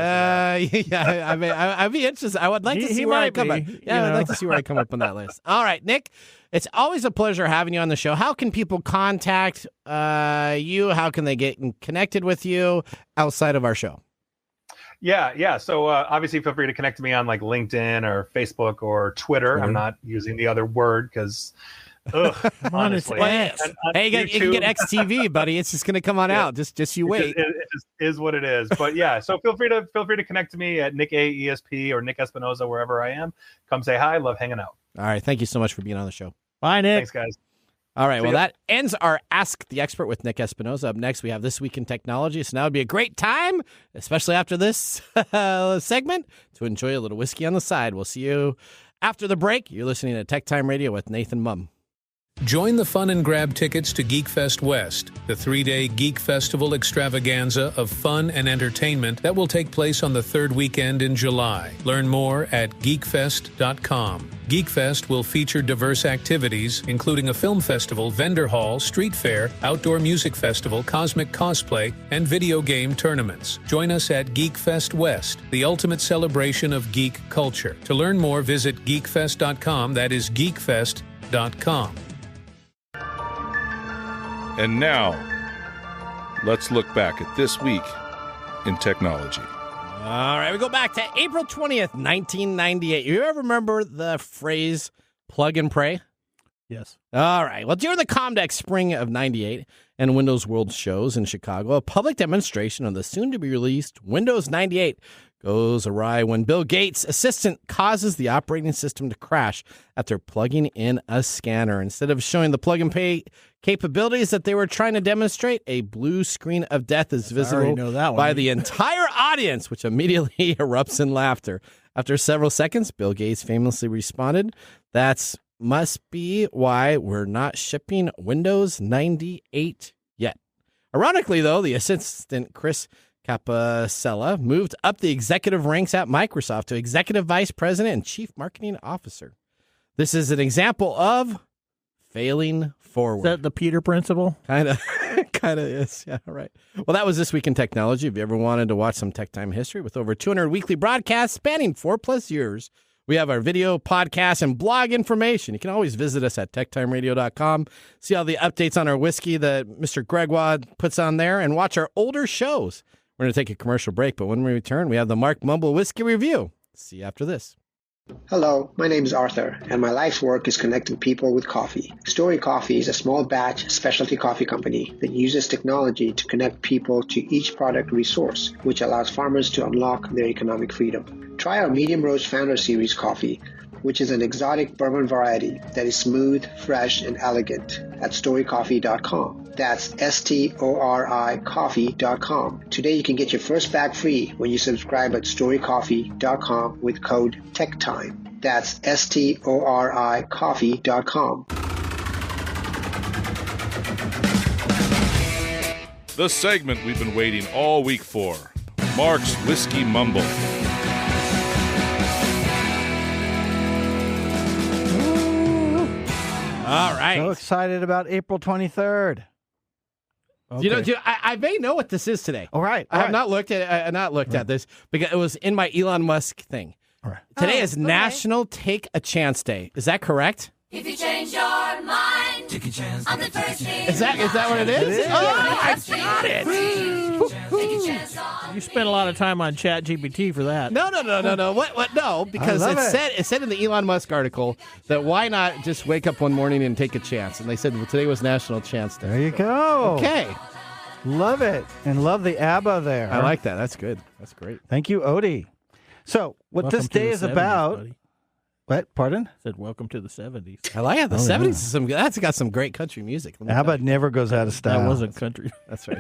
Yeah. I mean, I'd be interested. I would like to see where I come up. Yeah, I'd like to see where I come up on that list. All right, Nick. It's always a pleasure having you on the show. How can people contact you? How can they get connected with you outside of our show? Yeah. So obviously, feel free to connect to me on like LinkedIn or Facebook or Twitter. I'm not using the other word because. Honestly. Hey, you can get XTV, buddy. It's just going to come on out. Just you wait. It just is what it is. But yeah, so feel free to connect to me at Nick A ESP or Nick Espinosa, wherever I am. Come say hi. Love hanging out. All right. Thank you so much for being on the show. Bye, Nick. Thanks, guys. All right. Well, that ends our Ask the Expert with Nick Espinosa. Up next, we have This Week in Technology. So now would be a great time, especially after this segment, to enjoy a little whiskey on the side. We'll see you after the break. You're listening to Tech Time Radio with Nathan Mumm. Join the fun and grab tickets to GeekFest West, the 3-day Geek Festival extravaganza of fun and entertainment that will take place on the third weekend in July. Learn more at geekfest.com. GeekFest will feature diverse activities, including a film festival, vendor hall, street fair, outdoor music festival, cosmic cosplay, and video game tournaments. Join us at GeekFest West, the ultimate celebration of geek culture. To learn more, visit geekfest.com. That is geekfest.com. And now, let's look back at this week in technology. All right, we go back to April 20th, 1998. You ever remember the phrase plug and pray? Yes. All right. Well, during the Comdex spring of 98 and Windows World shows in Chicago, a public demonstration of the soon-to-be-released Windows 98 goes awry when Bill Gates' assistant causes the operating system to crash after plugging in a scanner. Instead of showing the plug-and-play capabilities that they were trying to demonstrate, a blue screen of death is visible by the entire audience, which immediately erupts in laughter. After several seconds, Bill Gates famously responded, "That's must be why we're not shipping Windows 98 yet." Ironically, though, the assistant Chris Capicella moved up the executive ranks at Microsoft to executive vice president and chief marketing officer. This is an example of failing forward. Is that the Peter principle? Kind of is. Yeah, right. Well, that was This Week in Technology. If you ever wanted to watch some Tech Time history with over 200 weekly broadcasts spanning 4+ years, we have our video, podcast, and blog information. You can always visit us at techtimeradio.com, see all the updates on our whiskey that Mr. Gregoire puts on there, and watch our older shows. We're going to take a commercial break, but when we return, we have the Mark Mumble Whiskey Review. See you after this. Hello, my name is Arthur, and my life's work is connecting people with coffee. Story Coffee is a small batch specialty coffee company that uses technology to connect people to each product resource, which allows farmers to unlock their economic freedom. Try our Medium Roast Founder Series coffee, which is an exotic bourbon variety that is smooth, fresh, and elegant at storycoffee.com. That's STORI coffee.com. Today you can get your first bag free when you subscribe at storycoffee.com with code TechTime. That's STORI coffee.com. The segment we've been waiting all week for, Mark's Whiskey Mumble. All right. So excited about April 23rd. Okay. I may know what this is today. All right. I have not looked at this because it was in my Elon Musk thing. All right. Today is National Take a Chance Day. Is that correct? If you change your mind, take a chance on the first day. Is that what it is? It is. Oh, I got it. You spent a lot of time on ChatGPT for that. No. What? No, because it said in the Elon Musk article that why not just wake up one morning and take a chance? And they said, well, today was National Chance Day. There you go. Okay. Love it. And love the ABBA there. I like that. That's good. That's great. Thank you, Odie. So, what Welcome this to day the is 70s, about... buddy. What? Pardon? Said welcome to the 70s. I like it. The 70s is some. That's got some great country music. ABBA never goes out of style. That wasn't country. That's right.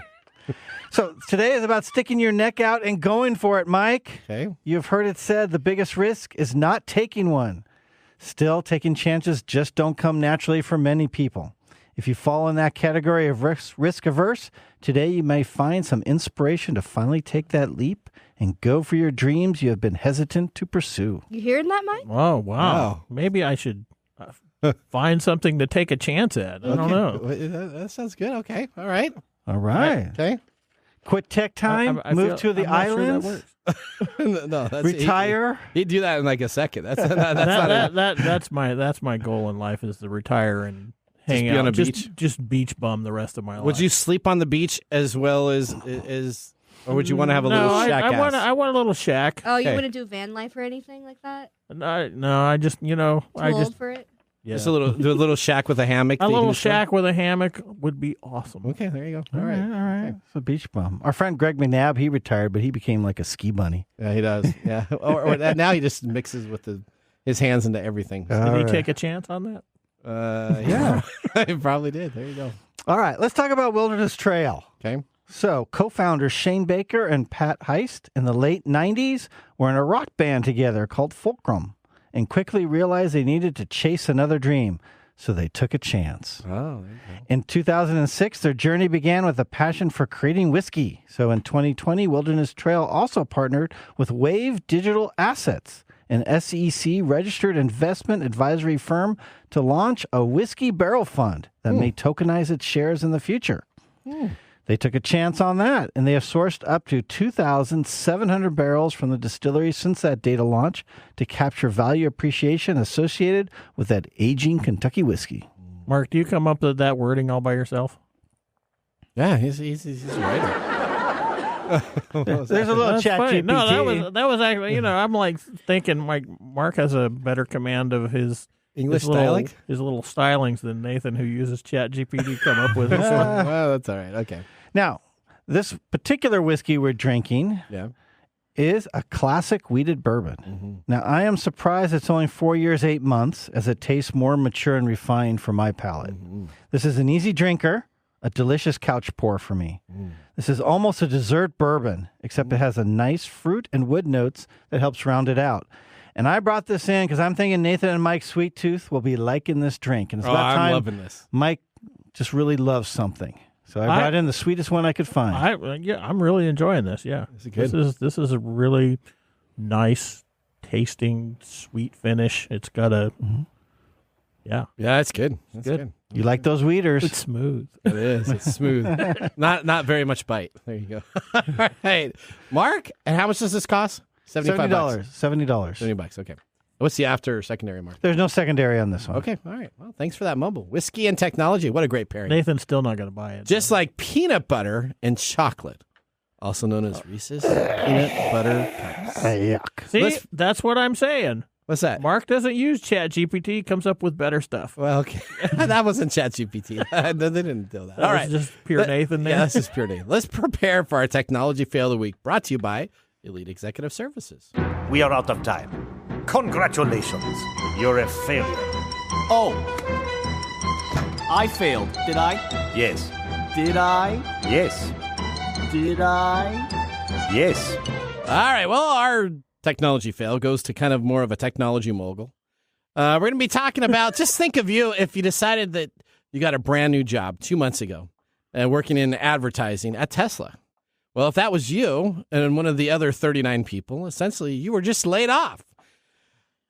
So today is about sticking your neck out and going for it, Mike. Okay. You've heard it said the biggest risk is not taking one. Still, taking chances just don't come naturally for many people. If you fall in that category of risk averse, today you may find some inspiration to finally take that leap and go for your dreams you have been hesitant to pursue. You hearing that, Mike? Oh, wow. Maybe I should find something to take a chance at. I don't know. That sounds good. Okay. All right. All right. Okay. Quit tech time, move to the islands, No, that's, retire. He'd do that in like a second. That's my goal in life is to retire and hang out on a beach. Just beach bum the rest of my life. Would you sleep on the beach as well as or would you want to have a little shack? I want a little shack. Oh, you wouldn't do van life or anything like that? No, I just Too old for it? Yeah. Just do a little shack with a hammock. A little shack with a hammock would be awesome. Okay, there you go. All right. Okay. So beach bum. Our friend Greg McNabb, he retired, but he became like a ski bunny. Yeah, he does. Yeah. or now he just mixes with his hands into everything. Did he take a chance on that? Yeah. He probably did. There you go. All right, let's talk about Wilderness Trail. Okay. So, co-founders Shane Baker and Pat Heist in the late 90s were in a rock band together called Fulcrum and quickly realized they needed to chase another dream. so they took a chance. Oh, In 2006, their journey began with a passion for creating whiskey. So in 2020, Wilderness Trail also partnered with Wave Digital Assets, an SEC-registered investment advisory firm, to launch a whiskey barrel fund that may tokenize its shares in the future. They took a chance on that, and they have sourced up to 2,700 barrels from the distillery since that data launch to capture value appreciation associated with that aging Kentucky whiskey. Mark, do you come up with that wording all by yourself? Yeah, he's a writer. There's a little That's chat funny. GPT. No, that was actually, I'm like thinking like Mark has a better command of his English styling, styling? his little stylings than Nathan, who uses Chat GPT to come up with his one. Well, that's all right. Okay. Now, this particular whiskey we're drinking is a classic wheated bourbon. Now, I am surprised it's only 4 years, 8 months, as it tastes more mature and refined for my palate. This is an easy drinker, a delicious couch pour for me. This is almost a dessert bourbon, except it has a nice fruit and wood notes that helps round it out. And I brought this in because I'm thinking Nathan and Mike Sweet Tooth will be liking this drink. And it's about time I'm loving this. Mike just really loves something. So I brought in the sweetest one I could find. I'm really enjoying this. Yeah, this is a really nice tasting, sweet finish. It's got a yeah, it's good. It's good. You like those weeders? It's smooth. It is. It's smooth. not very much bite. There you go. All right, Mark. And how much does this cost? $75. $70. $70. Okay. What's the after secondary, Mark? There's no secondary on this one. Okay. All right. Well, thanks for that mumble. Whiskey and technology. What a great pairing. Nathan's still not going to buy it. Just like peanut butter and chocolate, also known as Reese's peanut butter cups. Yuck. See, that's what I'm saying. What's that? Mark doesn't use Chat GPT. Comes up with better stuff. Well, okay. That wasn't ChatGPT. They didn't do that. All right. Just pure Nathan. Yeah, that's just pure Nathan. Let's prepare for our technology fail of the week. Brought to you by Elite Executive Services. We are out of time. Congratulations. You're a failure. Oh. I failed, did I? Yes. Did I? Yes. Did I? Yes. All right. Well, our technology fail goes to kind of more of a technology mogul. We're going to be talking about, just think of you if you decided that you got a brand new job 2 months ago working in advertising at Tesla. Well, if that was you and one of the other 39 people, essentially you were just laid off.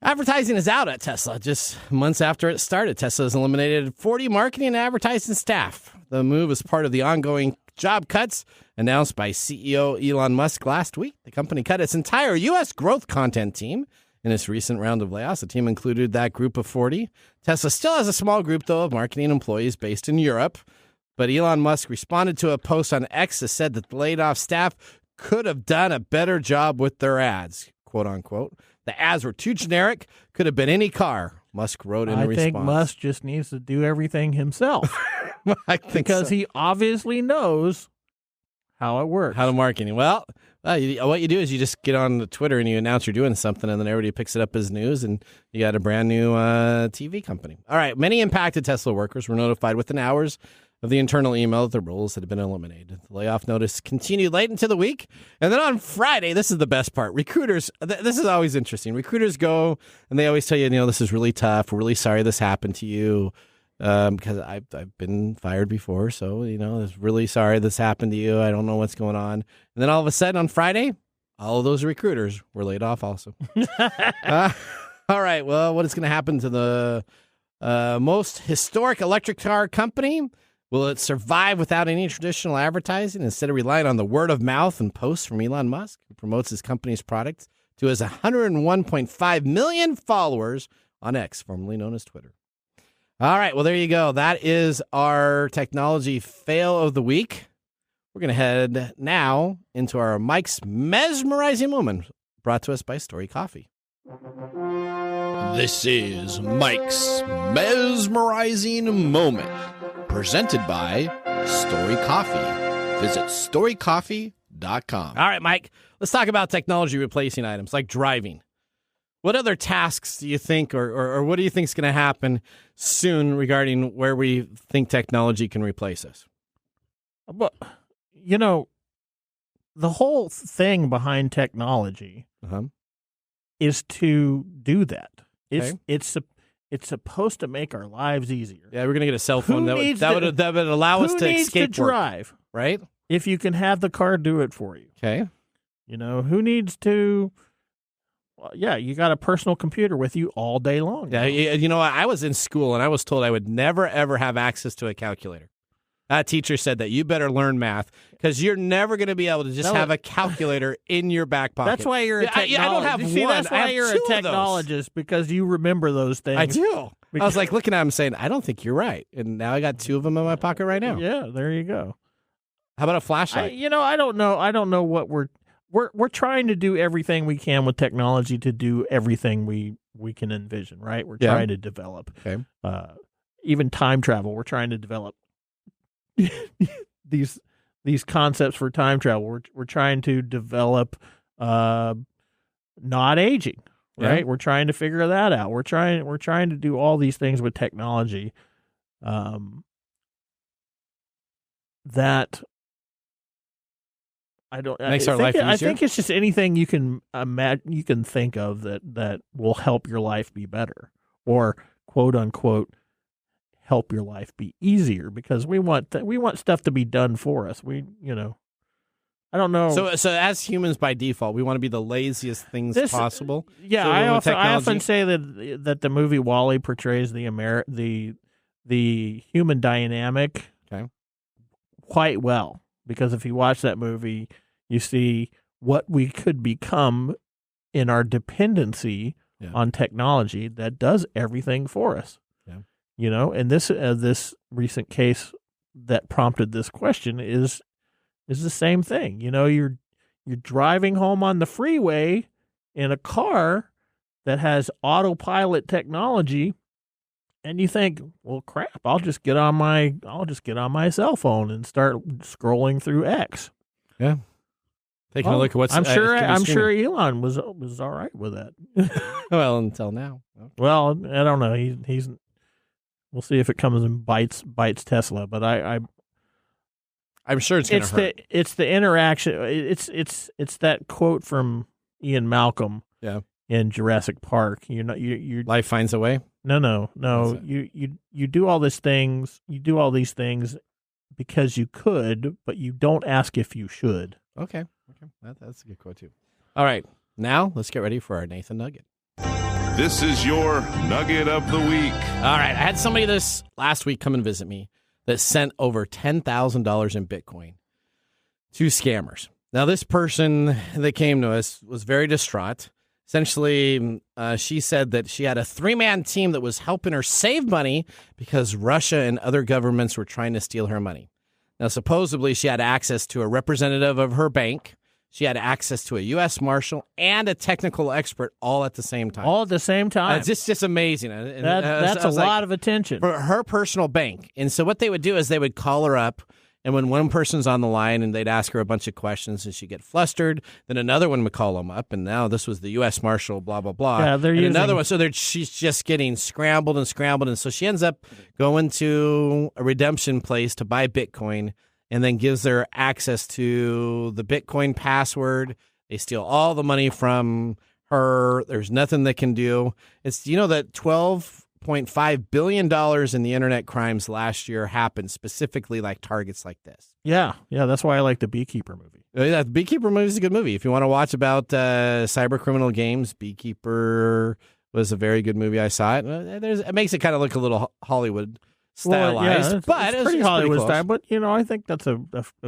Advertising is out at Tesla. Just months after it started, Tesla has eliminated 40 marketing and advertising staff. The move is part of the ongoing job cuts announced by CEO Elon Musk last week. The company cut its entire U.S. growth content team in its recent round of layoffs. The team included that group of 40. Tesla still has a small group, though, of marketing employees based in Europe. But Elon Musk responded to a post on X that said that the laid-off staff could have done a better job with their ads, quote unquote. The ads were too generic, could have been any car, Musk wrote in a response. I think Musk just needs to do everything himself. I think because so. He obviously knows how it works. How to marketing. Well, what you do is you just get on the Twitter and you announce you're doing something, and then everybody picks it up as news, and you got a brand new TV company. All right, many impacted Tesla workers were notified within hours of the internal email that the roles had been eliminated. The layoff notice continued late into the week. And then on Friday, this is the best part. Recruiters, this is always interesting. Recruiters go and they always tell you, this is really tough. We're really sorry this happened to you because I've been fired before. So, it's really sorry this happened to you. I don't know what's going on. And then all of a sudden on Friday, all of those recruiters were laid off also. All right. Well, what is going to happen to the most historic electric car company? Will it survive without any traditional advertising instead of relying on the word of mouth and posts from Elon Musk, who promotes his company's product to his 101.5 million followers on X, formerly known as Twitter? All right, well, there you go. That is our technology fail of the week. We're going to head now into our Mike's mesmerizing moment, brought to us by Story Coffee. This is Mike's mesmerizing moment, presented by Story Coffee. Visit storycoffee.com. All right, Mike, let's talk about technology replacing items like driving. What other tasks do you think, or what do you think is going to happen soon regarding where we think technology can replace us? Well, the whole thing behind technology is to do that. It's It's supposed to make our lives easier. Yeah, we're gonna get a cell phone that would allow us to escape to drive, right? If you can have the car do it for you. Okay. You know, who needs to? Well, yeah, you got a personal computer with you all day long. Yeah, you know, I was in school and I was told I would never ever have access to a calculator. That teacher said that you better learn math because you're never going to be able to just have a calculator in your back pocket. That's why you're a technologist. I don't have one. That's why you're a technologist, because you remember those things. I do. I was like looking at him saying, I don't think you're right. And now I got 2 of them in my pocket right now. Yeah, there you go. How about a flashlight? I don't know what we're trying to do everything we can with technology to do everything we can envision, right? We're trying to develop. Okay. Even time travel, we're trying to develop these concepts for time travel. We're trying to develop not aging, right? Yeah. We're trying to figure that out. We're trying to do all these things with technology that makes our life easier. I think it's just anything you can imagine, you can think of that will help your life be better, or quote unquote help your life be easier, because we want stuff to be done for us. I don't know. So as humans by default, we want to be the laziest things possible. Yeah, so I often say that the movie WALL-E portrays the human dynamic quite well, because if you watch that movie, you see what we could become in our dependency on technology that does everything for us. You know, and this recent case that prompted this question is the same thing. You know, you're driving home on the freeway in a car that has autopilot technology, and you think, well, crap, I'll just get on my cell phone and start scrolling through X. Yeah. Taking a look at what's I'm sure Elon was all right with that. Well, until now. Okay. Well, I don't know. He's we'll see if it comes and bites Tesla, but I'm sure it's going to hurt. It's the interaction. It's that quote from Ian Malcolm. Yeah. In Jurassic Park. You life finds a way. No. You do all these things. You do all these things because you could, but you don't ask if you should. Okay. That's a good quote too. All right, now let's get ready for our Nathan Nugget. This is your Nugget of the Week. All right, I had somebody this last week come and visit me that sent over $10,000 in Bitcoin to scammers. Now, this person that came to us was very distraught. Essentially, she said that she had a 3-man team that was helping her save money because Russia and other governments were trying to steal her money. Now, supposedly, she had access to a representative of her bank. She had access to a U.S. Marshal and a technical expert all at the same time. All at the same time. It's just amazing. That's a lot of attention. For her personal bank. And so what they would do is they would call her up, and when one person's on the line and they'd ask her a bunch of questions and she'd get flustered, then another one would call them up, and now this was the U.S. Marshal, blah, blah, blah. Yeah, they're using another one. So she's just getting scrambled, and so she ends up going to a redemption place to buy Bitcoin, and then gives her access to the Bitcoin password. They steal all the money from her. There's nothing they can do. It's, that $12.5 billion in the internet crimes last year happened specifically like targets like this. Yeah, that's why I like the Beekeeper movie. Yeah, the Beekeeper movie is a good movie. If you want to watch about cyber criminal games, Beekeeper was a very good movie. I saw it. It makes it kind of look a little Hollywood stylized, but it's pretty Hollywood pretty style. But I think that's a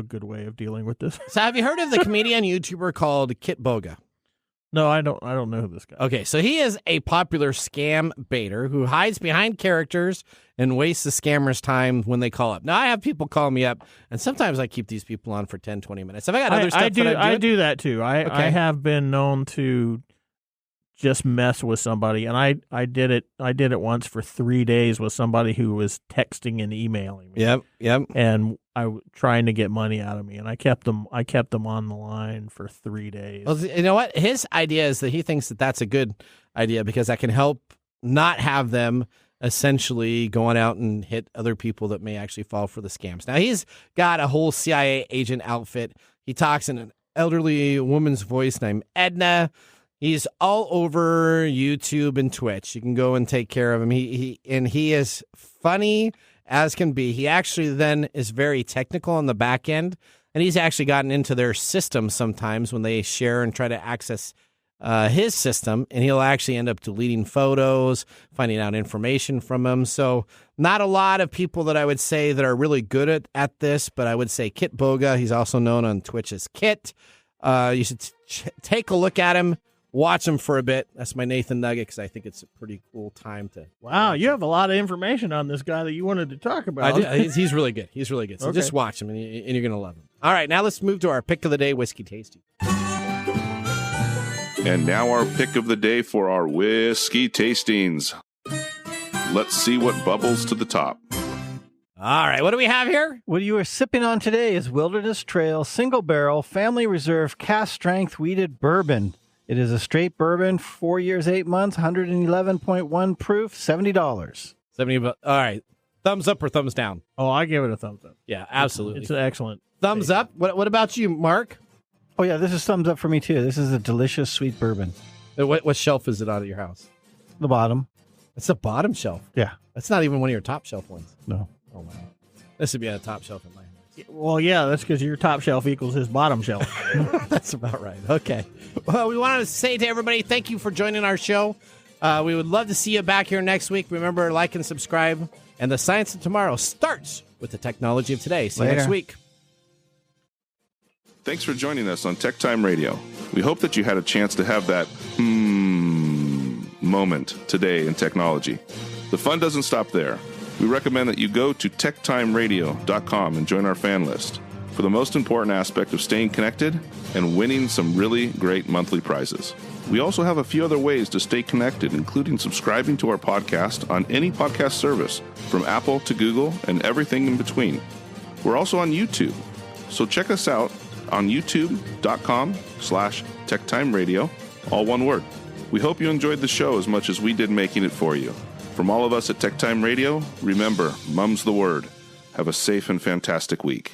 good way of dealing with this. So, have you heard of the comedian YouTuber called Kit Boga? No, I don't know who this guy is. Okay, so he is a popular scam baiter who hides behind characters and wastes the scammers' time when they call up. Now, I have people call me up, and sometimes I keep these people on for 10, 20 minutes. Have I got other stuff I do that too. I have been known to just mess with somebody, and I did it once for 3 days with somebody who was texting and emailing me. Yep. And trying to get money out of me, and I kept them on the line for 3 days. Well, you know what? His idea is that he thinks that that's a good idea because that can help not have them essentially going out and hit other people that may actually fall for the scams. Now, he's got a whole CIA agent outfit. He talks in an elderly woman's voice named Edna. He's all over YouTube and Twitch. You can go and take care of him. He is funny as can be. He actually then is very technical on the back end, and he's actually gotten into their system sometimes when they share and try to access his system, and he'll actually end up deleting photos, finding out information from them. So not a lot of people that I would say that are really good at this, but I would say Kit Boga. He's also known on Twitch as Kit. You should take a look at him. Watch him for a bit. That's my Nathan Nugget, because I think it's a pretty cool time to. Wow, you have a lot of information on this guy that you wanted to talk about. He's really good. He's really good. So just watch him, and you're going to love him. All right, now let's move to our pick of the day, Whiskey Tasty. And now our pick of the day for our whiskey tastings. Let's see what bubbles to the top. All right, what do we have here? What you are sipping on today is Wilderness Trail Single Barrel Family Reserve Cask Strength Wheated Bourbon. It is a straight bourbon, 4 years, 8 months, 111.1 proof, $70. 70. All right, thumbs up or thumbs down? Oh, I give it a thumbs up. Yeah, absolutely. It's an excellent. Thumbs up. What about you, Mark? Oh, yeah, this is thumbs up for me, too. This is a delicious, sweet bourbon. What shelf is it out of your house? The bottom. It's the bottom shelf. Yeah. That's not even one of your top shelf ones. No. Oh, wow. This would be a top shelf in my house. Well, yeah, that's because your top shelf equals his bottom shelf. That's about right. Okay. Well, we wanted to say to everybody, thank you for joining our show. We would love to see you back here next week. Remember, like and subscribe. And the science of tomorrow starts with the technology of today. See you next week. Thanks for joining us on Tech Time Radio. We hope that you had a chance to have that moment today in technology. The fun doesn't stop there. We recommend that you go to techtimeradio.com and join our fan list for the most important aspect of staying connected and winning some really great monthly prizes. We also have a few other ways to stay connected, including subscribing to our podcast on any podcast service, from Apple to Google and everything in between. We're also on YouTube, so check us out on youtube.com/techtimeradio, all one word. We hope you enjoyed the show as much as we did making it for you. From all of us at Tech Time Radio, remember, mum's the word. Have a safe and fantastic week.